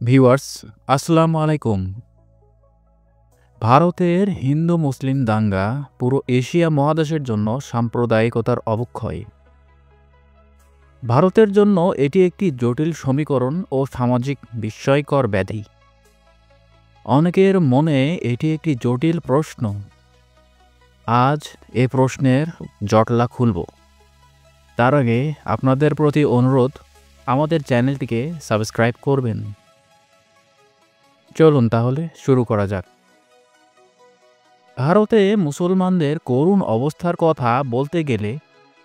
Viewers, আসসালামু আলাইকুম। ভারতের হিন্দু মুসলিম দাঙ্গা পুরো এশিয়া মহাদেশের জন্য সাম্প্রদায়িকতার অবক্ষয়। ভারতের জন্য এটি একটি জটিল সমীকরণ ও সামাজিক বিস্ময়কর ব্যাধি। অনেকের মনে এটি একটি জটিল প্রশ্ন। আজ এ প্রশ্নের জটলা খুলব। তার আগে আপনাদের প্রতি অনুরোধ, আমাদের চ্যানেলটিকে সাবস্ক্রাইব করবেন। চলুন তাহলে শুরু করা যাক। ভারতে মুসলমানদের করুণ অবস্থার কথা বলতে গেলে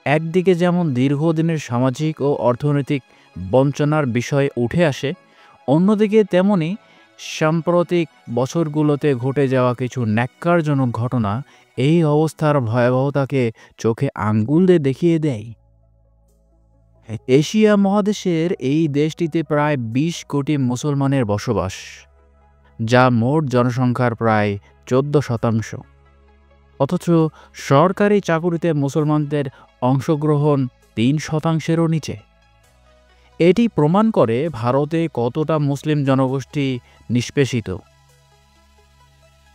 একদিকে যেমন দীর্ঘদিনের সামাজিক ও অর্থনৈতিক বঞ্চনার বিষয় উঠে আসে, অন্যদিকে তেমনি সাম্প্রতিক বছরগুলোতে ঘটে যাওয়া কিছু ন্যাক্কারজনক ঘটনা এই অবস্থার ভয়াবহতাকে চোখে আঙ্গুল দিয়ে দেখিয়ে দেয়। এশিয়া মহাদেশের এই দেশটিতে প্রায় ২০ কোটি মুসলমানের বসবাস, যা মোট জনসংখ্যার প্রায় ১৪%। অথচ সরকারি চাকুরিতে মুসলমানদের অংশগ্রহণ ৩%-এরও নিচে। এটি প্রমাণ করে ভারতে কতটা মুসলিম জনগোষ্ঠী নিষ্পেষিত।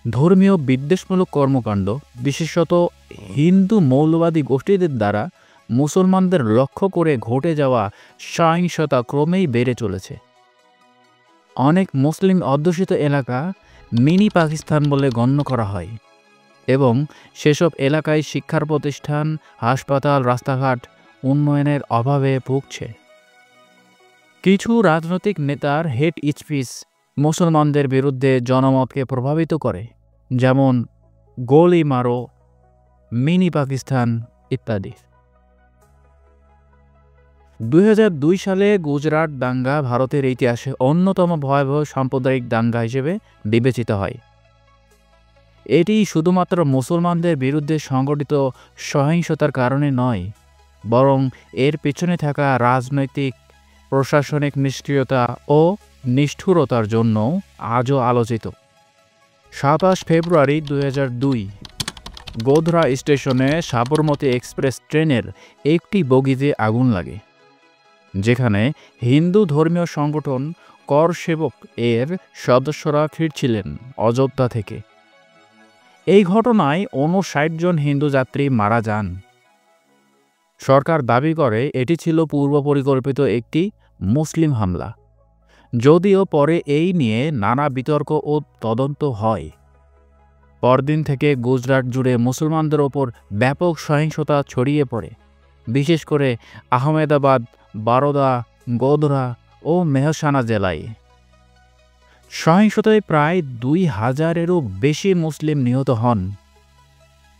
ধর্মীয় বিদ্বেষমূলক কর্মকাণ্ড, বিশেষত হিন্দু মৌলবাদী গোষ্ঠীদের দ্বারা মুসলমানদের লক্ষ্য করে ঘটে যাওয়া সহিংসতা ক্রমেই বেড়ে চলেছে। অনেক মুসলিম অধ্যুষিত এলাকা মিনি পাকিস্তান বলে গণ্য করা হয় এবং সেসব এলাকায় শিক্ষার প্রতিষ্ঠান, হাসপাতাল, রাস্তাঘাট উন্নয়নের অভাবে ভুগছে। কিছু রাজনৈতিক নেতার হেট স্পিচ মুসলমানদের বিরুদ্ধে জনমতকে প্রভাবিত করে, যেমন গোলি মারো, মিনি পাকিস্তান ইত্যাদি। ২০০২ সালে গুজরাট দাঙ্গা ভারতের ইতিহাসে অন্যতম ভয়াবহ সাম্প্রদায়িক দাঙ্গা হিসেবে বিবেচিত হয়। এটি শুধুমাত্র মুসলমানদের বিরুদ্ধে সংগঠিত সহিংসতার কারণে নয়, বরং এর পেছনে থাকা রাজনৈতিক, প্রশাসনিক নিষ্ক্রিয়তা ও নিষ্ঠুরতার জন্য আজও আলোচিত। ২৭ ফেব্রুয়ারি ২০০২ গোধরা স্টেশনে সাবরমতী এক্সপ্রেস ট্রেনের একটি বগিতে আগুন লাগে, যেখানে হিন্দু ধর্মীয় সংগঠন কর সেবক এর সদস্যরা ফিরছিলেন অযোধ্যা থেকে। এই ঘটনায় ৫৯ জন হিন্দু যাত্রী মারা যান। সরকার দাবি করে এটি ছিল পূর্ব পরিকল্পিত একটি মুসলিম হামলা, যদিও পরে এই নিয়ে নানা বিতর্ক ও তদন্ত হয়। পরদিন থেকে গুজরাট জুড়ে মুসলমানদের ওপর ব্যাপক সহিংসতা ছড়িয়ে পড়ে, বিশেষ করে আহমেদাবাদ, বারোদা, গোধরা ও মেহসানা জেলায়। সহিংসতায় প্রায় ২,০০০-এরও বেশি মুসলিম নিহত হন।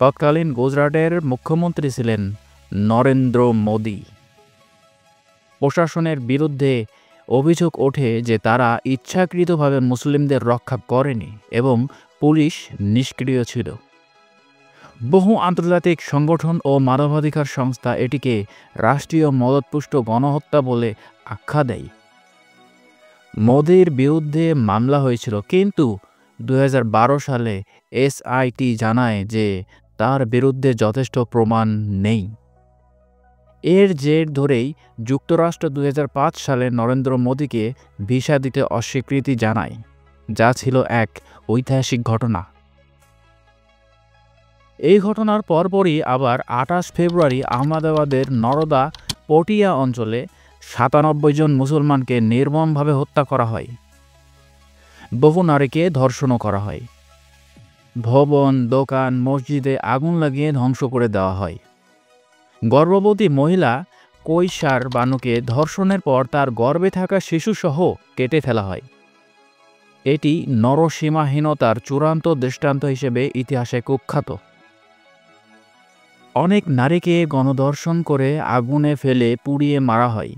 তৎকালীন গুজরাটের মুখ্যমন্ত্রী ছিলেন নরেন্দ্র মোদি। প্রশাসনের বিরুদ্ধে অভিযোগ ওঠে যে তারা ইচ্ছাকৃতভাবে মুসলিমদের রক্ষা করেনি এবং পুলিশ নিষ্ক্রিয় ছিল। বহু আন্তর্জাতিক সংগঠন ও মানবাধিকার সংস্থা এটিকে রাষ্ট্রীয় মদতপুষ্ট গণহত্যা বলে আখ্যা দেয়। মোদির বিরুদ্ধে মামলা হয়েছিল, কিন্তু ২০১২ সালে এসআইটি জানায় যে তার বিরুদ্ধে যথেষ্ট প্রমাণ নেই। এর জের ধরেই যুক্তরাষ্ট্র ২০০৫ সালে নরেন্দ্র মোদিকে ভিসা দিতে অস্বীকৃতি জানায়, যা ছিল এক ঐতিহাসিক ঘটনা। এই ঘটনার পরপরই আবার ২৮ ফেব্রুয়ারি আহমেদাবাদের নরদা পটিয়া অঞ্চলে ৯৭ জন মুসলমানকে নির্মমভাবে হত্যা করা হয়। বহু নারীকে ধর্ষণও করা হয়। ভবন, দোকান, মসজিদে আগুন লাগিয়ে ধ্বংস করে দেওয়া হয়। গর্ভবতী মহিলা কৈশার বানুকে ধর্ষণের পর তার গর্ভে থাকা শিশুসহ কেটে ফেলা হয়। এটি নরসীমাহীনতার চূড়ান্ত দৃষ্টান্ত হিসেবে ইতিহাসে কুখ্যাত। অনেক নারীকে গণধর্ষণ করে আগুনে ফেলে পুড়িয়ে মারা হয়,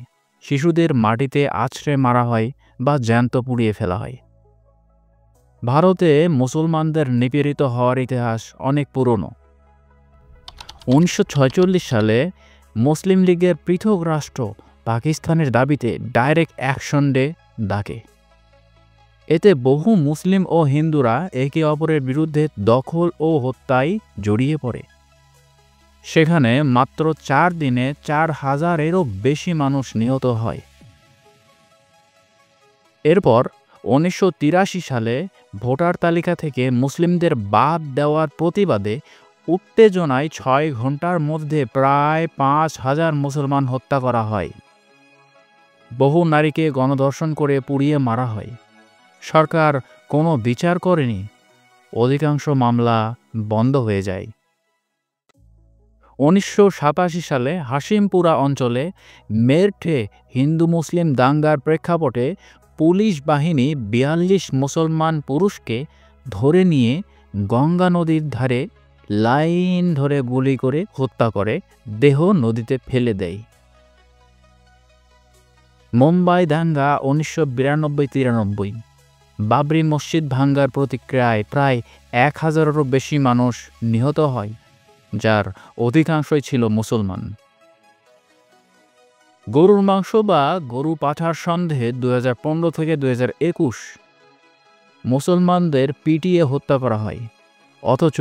শিশুদের মাটিতে আছড়ে মারা হয় বা জ্যান্ত পুড়িয়ে ফেলা হয়। ভারতে মুসলমানদের নিপীড়িত হওয়ার ইতিহাস অনেক পুরনো। ১৯৪৬ সালে মুসলিম লীগের পৃথক রাষ্ট্র পাকিস্তানের দাবিতে ডাইরেক্ট অ্যাকশন ডে ডাকে। এতে বহু মুসলিম ও হিন্দুরা একে অপরের বিরুদ্ধে দখল ও হত্যায় জড়িয়ে পড়ে। সেখানে মাত্র ৪ দিনে ৪,০০০-এরও বেশি মানুষ নিহত হয়। এরপর 1983 সালে ভোটার তালিকা থেকে মুসলিমদের বাদ দেওয়ার প্রতিবাদে উত্তেজনায় 6 ঘন্টার মধ্যে প্রায় 5,000 মুসলমান হত্যা করা হয়। বহু নারীকে গণধর্ষণ করে পুড়িয়ে মারা হয়। সরকার কোনো বিচার করেনি। অধিকাংশ মামলা বন্ধ হয়ে যায়। 1987 সালে হাশিমপুরা অঞ্চলে মেরঠে হিন্দু মুসলিম দাঙ্গার প্রেক্ষাপটে পুলিশ বাহিনী 42 মুসলমান পুরুষকে ধরে নিয়ে গঙ্গা নদীর ধারে লাইন ধরে গুলি করে হত্যা করে দেহ নদীতে ফেলে দেয়। মুম্বাই দাঙ্গা 1992-93। বাবরি মসজিদ ভাঙ্গার প্রতিক্রিয়ায় প্রায় 1000-এরও বেশি মানুষ নিহত হয়, যার অধিকাংশই ছিল মুসলমান। গরুর মাংস বা গরু পাঠার সন্দেহে 2015 থেকে 2021 মুসলমানদের পিটিয়ে হত্যা করা হয়। অথচ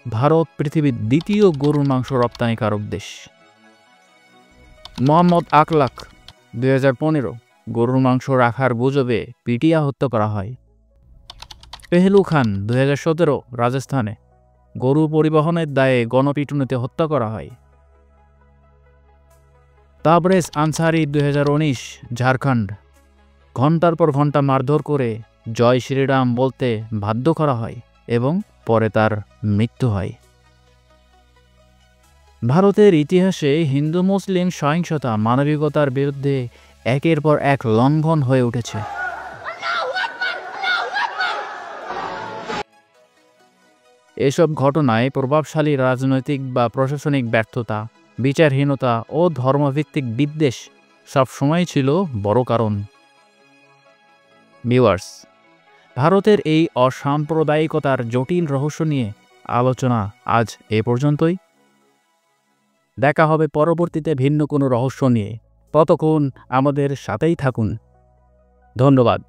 ভারত পৃথিবীর দ্বিতীয় গরুর মাংস রপ্তানিকারক দেশ। মোহাম্মদ আকলাক 2015 গরুর মাংস রাখার গুজবে পিটিয়ে হত্যা করা হয়। পেহলু খান 2017 রাজস্থানে গরু পরিবহনের দায়ে গণপিটুনিতে হত্যা করা হয়। তাবরেজ আনসারি 2019 ঝাড়খণ্ড ঘণ্টার পর ঘণ্টা মারধর করে জয় শ্রীরাম বলতে বাধ্য করা হয় এবং পরে তার মৃত্যু হয়। ভারতের ইতিহাসে হিন্দু মুসলিম সহিংসতা মানবিকতার বিরুদ্ধে একের পর এক লঙ্ঘন হয়ে উঠেছে। এসব ঘটনায় প্রভাবশালী রাজনৈতিক বা প্রশাসনিক ব্যর্থতা, বিচারহীনতা ও ধর্মভিত্তিক বিদ্বেষ সবসময় ছিল বড় কারণ। ভিউয়ার্স, ভারতের এই অসাম্প্রদায়িকতার জটিল রহস্য নিয়ে আলোচনা আজ এ পর্যন্তই। দেখা হবে পরবর্তীতে ভিন্ন কোনো রহস্য নিয়ে। ততক্ষণ আমাদের সাথেই থাকুন। ধন্যবাদ।